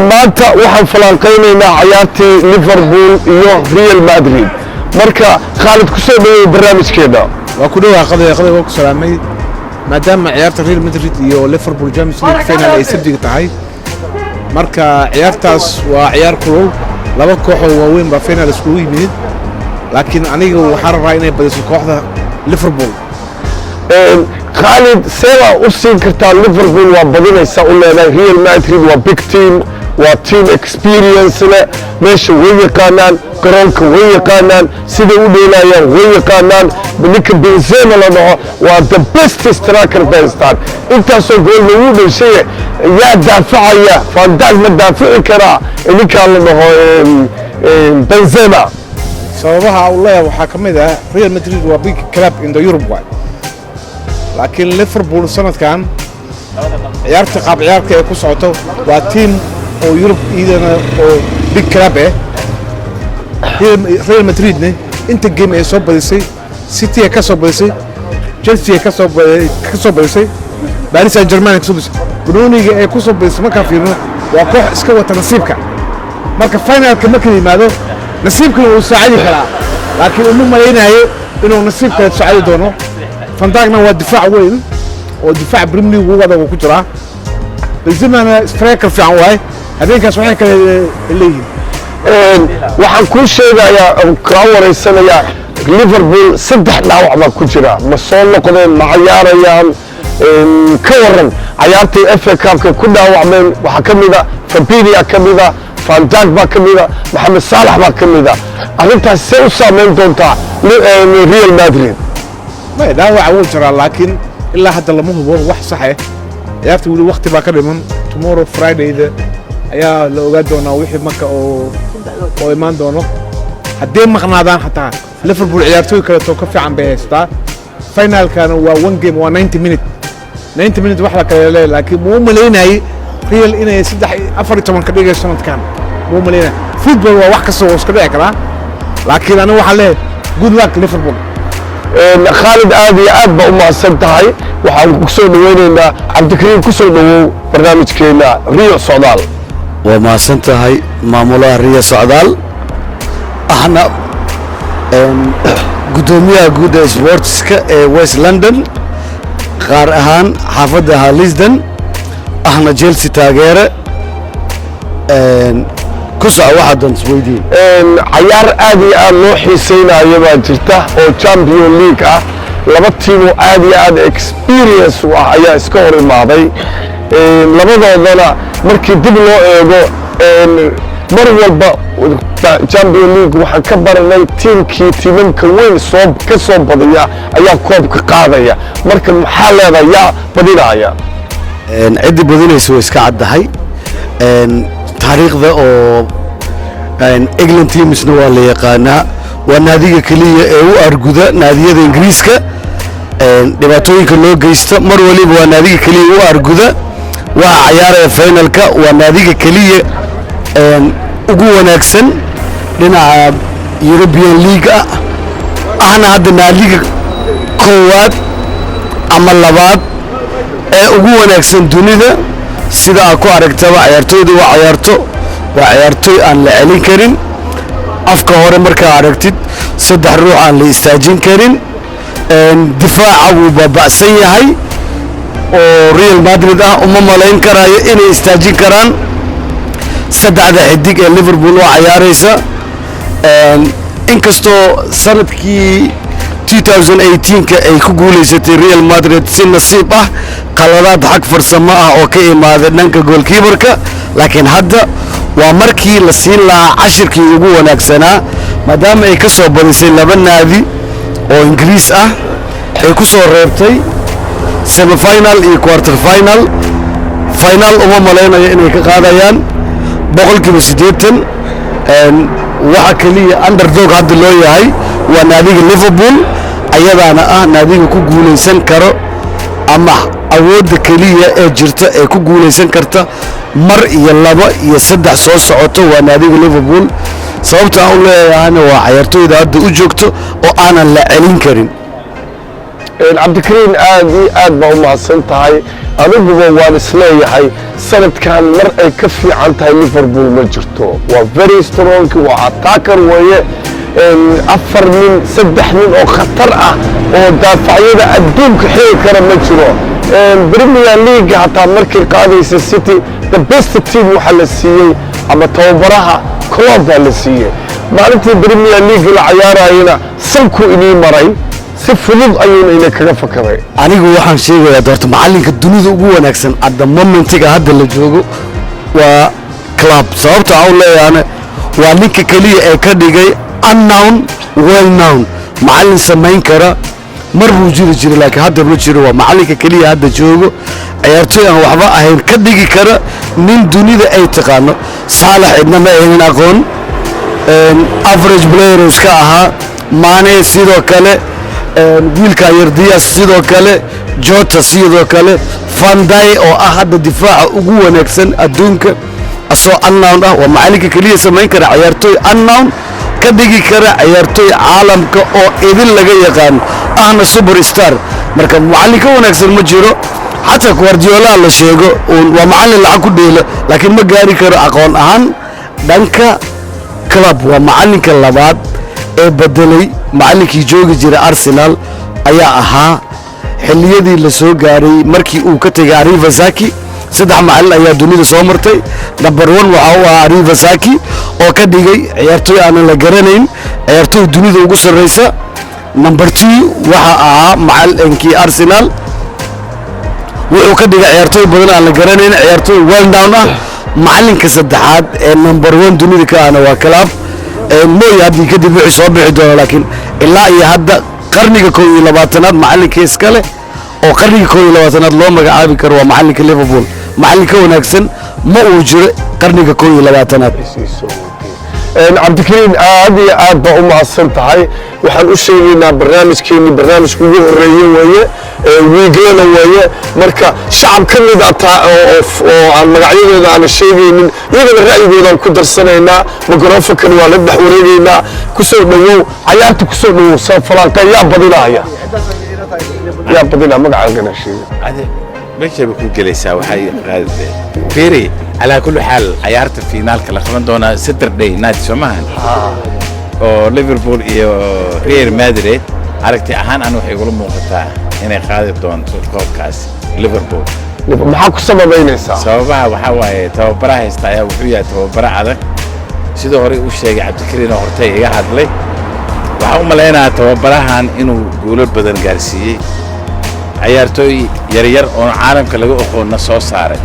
maanta waxaan falanqaynaynaa ciyaartii Liverpool iyo Real Madrid marka Khalid ku soo dhaweey barnaamijkeeda waa ku dhawaaqay qadada waa ku salaamay maadaama ciyaarta Real Madrid iyo Liverpool Champions League final ay sabtiga tahay marka ciyaartaas waa ciyaar kulul laba koox oo waaweyn ba final isku yimid laakiin aniga waxaan rabaa inay badiso kooxda Liverpool Khalid sewa u siin kartaa Liverpool waa badinaysa u leedahay Real Madrid waa big team waa team experience leh meesha way yaqaanaan garoonka way yaqaanaan sida u dheelayaan way yaqaanaan ninka Benzema la dhaho waa the best striker Benzema intaasoo gool lagu dhashay yaa daafacaya Van Dijk ma daafici karaa ninka la dhaho Benzema sababaha uu leeyahay waxaa kamid ah Real Madrid waa big club in the Europe laakiin Liverpool sanadkan ciyaarta qaab ciyaarka ay ku socoto waa team oo Europe idana oo big club Real Madrid inta game ay soo badisay City ay ka soo badisay Chelsea ay ka soo badisay Paris Saint-Germain ay ka soo badisay Bruniga ay ku soo badisay marka fiirno waa koox iska wata nasiibka marka finalka markii yimaado nasiibka uu saacidi karaa laakiin uu maleeyahay inuu nasiibka saacidi doono Van Dijkna waa difaac weyn oo difaac Premier League wada ku jira Benzema striker fiican waay habeenkaas waxay kale leeyihiin waxaan ku sheegayaa ka wareysanayaa Liverpool saddex dhaawac baa ku jira ma soo noqdeen ma ciyaarayaan ka waran ciyaartii FA Cup-ka ku dhaawacmeen waxa kamid ah Fabinho kamid ah Van Dijk baa kamid ah Mohamed Salah baa kamid ah arrintaas see u saameyn doontaa Real Madrid ما دعوة أول ترى لكن إلا حتى لما هو واحد صحيح يعرف يقول وقت بقى كده tomorrow Friday إذا يا لو قدونا ويحي مكة أو إيمان دونه هدين مقنعدان حتى ليفربول عيارتوي كده توقف عن بيستا فاينال كانوا 1 جيم و 90 minute 90 minute واحدة كده لكن مو ملينا هي ريال إنه يسدح أفرد كمان كده سنة كان مو ملينا فوتبول واحد كسوس كده كده لكن أنا وحله good luck ليفربول Khalid aad iyo aad ba u mahadsan tahay waxaan ku soo dhaweynaynaa Cabdikariim ku soo dhawow barnaamijkeena Rio Socdaal waa mahadsan tahay maamulaha Rio Socdaal ahna gudoomiyaha guud ee sportska ee West London qaar ahaan xaafadda Halisden ahna Chelsea taageere كسر واحد سويدين. عيار آدي لو حسين يبغى جرته أو Champions League لبتيمو آدي experience وعيا سكور الماضي لبضع ذلا مركي دبلو مرة والبا Champions League وحكبر لي تيم كي تيمين كوين صوب كصوب بديا أيا كوب كقاضية مركي محل هذا يا بدينا يا. عدي بدينا يسوي سكعد هاي. تاريخ ذا أو إنجلند تيمس نوال يقانا والنادي كلية أو أرجودا نادي الإنجليز كا دبتوي كلو جيستا مرولي والنادي كلية أو أرجودا وعيار فاينل كا والنادي كلية أقوى نكسن لنا يوروبيان ليغا أنا هذا نادي قوات عمل لبعض أقوى نكسن دونيدا sida aad ku aragtaba ciyaartooydu waa ciyaartooy aan la celin karin afka hore marka aragtid saddex ruux aan la istaajin karin difaaca wuu baaba'san yahay oo Real Madrid uma malayn karayo inay istaajin karaan saddexda xidig ee Liverpool oo ciyaaraysa inkastoo sanadkii 2018 ay ku guuleysatay Real Madrid si nasiib ah qaladaad xaq farsamo ah oo ka imaaday dhanka goalkeeper-ka laakiin hadda waa markii la siin lahaa cashirkii ugu wanaagsanaa maadaama ay ka soo badisay laba naadi oo Ingiriis ah ay ku soo reebtay semi final iyo quarter final uma malaynayo inay ka qaadayaan 80% waxa kaliya underdog hadda loo yahay waa naadiga Liverpool ayadaana naadiga ku guuleysan karo ama awoodda kaliya ee jirta ee ku guuleysan karta mar iyo laba iyo saddex soo socoto waa naadiga Liverpool sababta aan u leeyahay waa ciyaartooyda hadda u joogto oo aanan la celin karin cabdikariin aad baa u mahadsan tahay aniguba waan isleeyahay sanadkan mar ay ka fiican tahay liverpool ma jirto waa very strong waa attacker weeye 4 nin 3 nin oo khatar ah oo daafacyada adduunka xili kara ma jiro Premier League hataa markii qaadaysa City the best team waxa la siiyay ama tababaraha Klopp baa la siiyay maalintii Premier League la ciyaarayna sanku inii maray si fudud ayuu ina kaga fakaray anigu waxaan sheegayaa doorta macalinka dunida ugu wanaagsan hadda momentiga hadda la joogo waa Klopp sababta aan leeyahay waa ninka kaliya ee ka dhigay unknown well known macalin samayn kara mar buu jiri jiray laakiin hadda ma jiro waa macalinka kaliya hadda joogo ciyaartoy aan waxba ahayn ka dhigi kara nin dunida ay taqaano Salah idna ma aynan aqoon average player iska ahaa Mane sidoo kale wiilka Diaz sidoo kale Jota sidoo kale Van Dijk oo ah hadda difaaca ugu wanaagsan adduunka asoo unknown ah waa macalinka kaliya samayn kara ciyaartoy unknown ka dhigi kara ciyaartoy caalamka oo idin laga yaqaan ahna superstar marka macalinka wanaagsan ma jiro xataa Guardiola la sheego waa macalin lacag ku dheela laakiin ma gaari karo aqoon ahaan dhanka Klopp waa macalinka labaad ee bedelay macalinkii joogi jiray Arsenal ayaa ahaa xilliyadii la soo gaaray markii uu ka tagay Arriva Saki saddex macalin ayaa dunida soo martay number 1 waxa uu ahaa Arriva Saki oo ka dhigay ciyaartoy aan la garanayn ciyaartoy dunida ugu sareysa number 2 waxa ahaa macalinkii Arsenal wuxuu ka dhigay ciyaartoy badan aan la garanayn ciyaartoy well known ah macalinka saddexaad ee number 1 dunida ka ahna waa Klopp mooy haddii kadib wixii soo bixi doona laakiin ilaa iyo hadda qarniga 21aad macalinka iskale oo qarniga 21aad loo magacaabi karo waa macalinka Liverpool macalinka wanaagsan ma uu jiro qarniga 21aad cabdikariin aad baa u mahadsan tahay waxaan u sheegaynaa barnaamijkeeni barnaamijka ugu horeeye weeye wiiglana weeye marka shacab ka mid oo aan magacyadooda aan sheegaynin iyagana ra'yigoodaan ku darsanaynaa mikroofankan waa la dhex wareegaynaa kusoo dhawow cayaarta kusoo dhawow soo falaanka yaa badinaya magacaagana sheega meesha ku galaysaa waxay qaadeen fiiri ala kulli xaal ciyaarta finaalka la qaban doona Saturday night Soomahan oo Liverpool iyo Real Madrid aragti ahaan aan waxay ugu muuqataa inay qaadi doonto koobkaas Liverpool maxaa ku sababaynaysaa sababaha waxa waaye tababaraha haysta ayaa wuxuu yahay tababara adag sidoo hore uu sheegay Cabdikariin oo hortay iga hadlay waxa uu maleynayaa tababarahan inuu guulo badan gaarsiiyay ciyaartoy yar oo caalamka laga aqoon soo saaray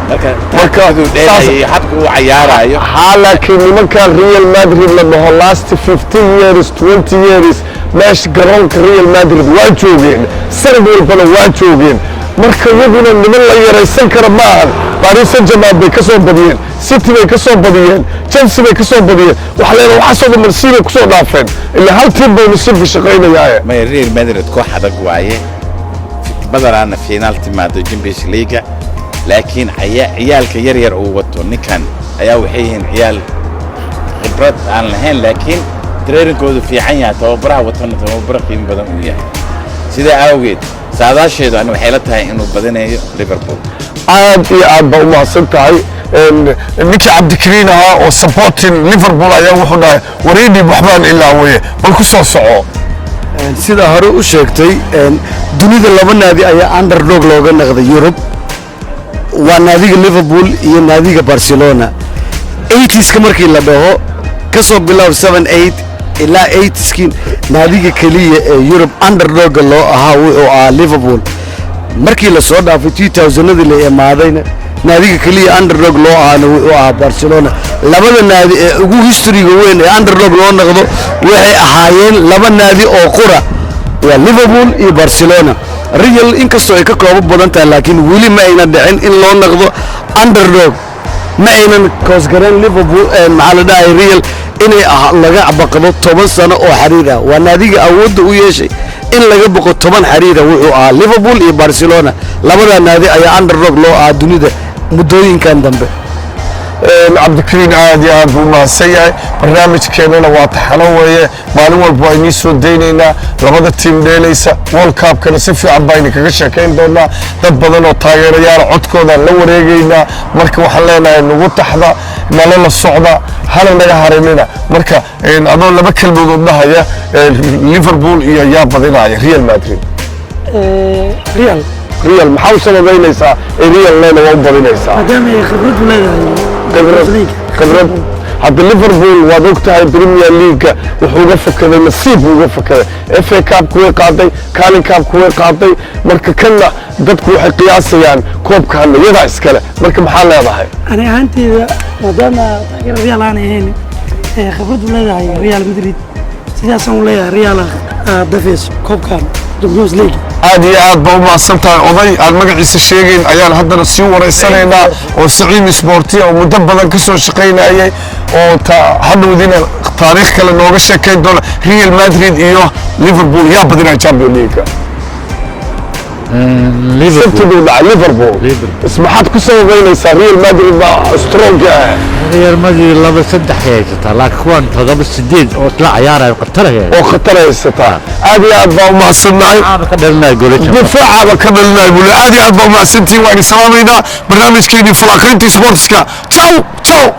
marka habka uu ciyaarayo laakiin nimanka Real Madrid la dhaho last 15 years 20 years meesh garoonka Real Madrid waa joogeen sanad walbana waa joogeen marka iyaguna niman la yaraysan kara ma aha Paris Saint-Germain bay ka soo badiyeen City bay ka soo badiyeen Chelsea bay ka soo badiyeen waxa leeyahay waxa soo Marseille ku soo dhaafeen ilaa hal tiim bay nasiib shaqeynayaan ma Real Madrid koox adag waaye badaraana final timaado Champions League laakiin ciyaalka yar oo wato ninkan ayaa waxay yihiin ciyaal khibrad aan lahayn laakiin training-koodu fiican yahay tababaraha watana tababara qiimo badan u yahay sida awgeed saadaasheedu aan waxay la tahay inuu badanayo Liverpool aad iyo aad baa u mahadsan tahay ninkii Cabdikariin ahaa oo supporting Liverpool ayaa wuxuu dhahay wareedii waxbaan ilaa weeye bal ku soo soco sida hore u sheegtay dunida laba naadi ayaa underdog looga naqday Europe waa naadiga Liverpool iyo naadiga Barcelona 80s markii la dhaho ka soo bilow 78 ilaa 80s naadiga kaliya ee Europe underdog loo ahaa wuxuu ahaa Liverpool markii la soo dhaafay 2000 la imaadayna naadiga kaliya underdog loo ahaana wuxuu ahaa Barcelona labada naadi ee ugu historyga weyn ee underdog loo noqdo waxay ahaayeen laba naadi oo qura waa Liverpool iyo Barcelona Real inkastoo ay ka kooban badan tahay laakiin weli ma ayna dhicin in loo noqdo underdog ma aynan koosgareen Liverpool macallada Real inay laga baqdo 10 sano oo xariir ah waa naadiga awood u yeeshay in laga baqo 10 xariir ah wuxuu ahaa Liverpool iyo Barcelona labada naadi ayaa underdog loo ahaa dunida muddooyinkan dambe cabdikariin aad iyo aad buu mahadsan yahay barnaamijkeennana waa taxano weeye maalin walba waa inii soo daynaynaa labada tiim dheelaysa world cupkana si fiican baa idinkaga sheekayn doonaa dad badan oo taageerayaala codkoodaan la wareegaynaa marka waxaan leenahay nagu taxda nala la socda hana naga harinina marka adoo laba kelmadood dhahaya liverpool iyo yaa badinaya real madrid real maxaa u sababaynaysaa real lena waa u badinaysaa maadaama ay khibrad leedahay khibrad hadda liverpool waad og tahay premier leaguega wuxuu uga fakaday nasiib buu uga fakaday FA Cup way qaaday Carling Cup way qaaday marka kanna dadku waxay qiyaasayaan koobkan iyada iskale marka maxaa leedahay ani ahaanteyda maadaama taageer real aan ahayn khibrad leedahay real madrid sidaas aan leeyahay real dafees koobkan Champions League aad iyo aad baa u mahadsan tahay oday aan magaciisa sheegayn ayaan haddana sii wareysanaynaa oo Saciim Sportia oo muddo badan ka soo shaqaynayay oo hadhowdina taariikh kale nooga sheekayn doona Real Madrid iyo Liverpool yaa badinaya Champions League Liverpool اسمحت كسر بين ريال مدريد سترونج ريال مدريد لما صدح هيك لكن كون تضرب السديد وطلع عياره وقتلها الستا هذه أربعة مع الصناعي كملنا يقول دفاع كملنا يقول هذه أربعة مع سنتي وأنا سلامينا برنامج كيدي فلاكينتي سبورتسكا تشاو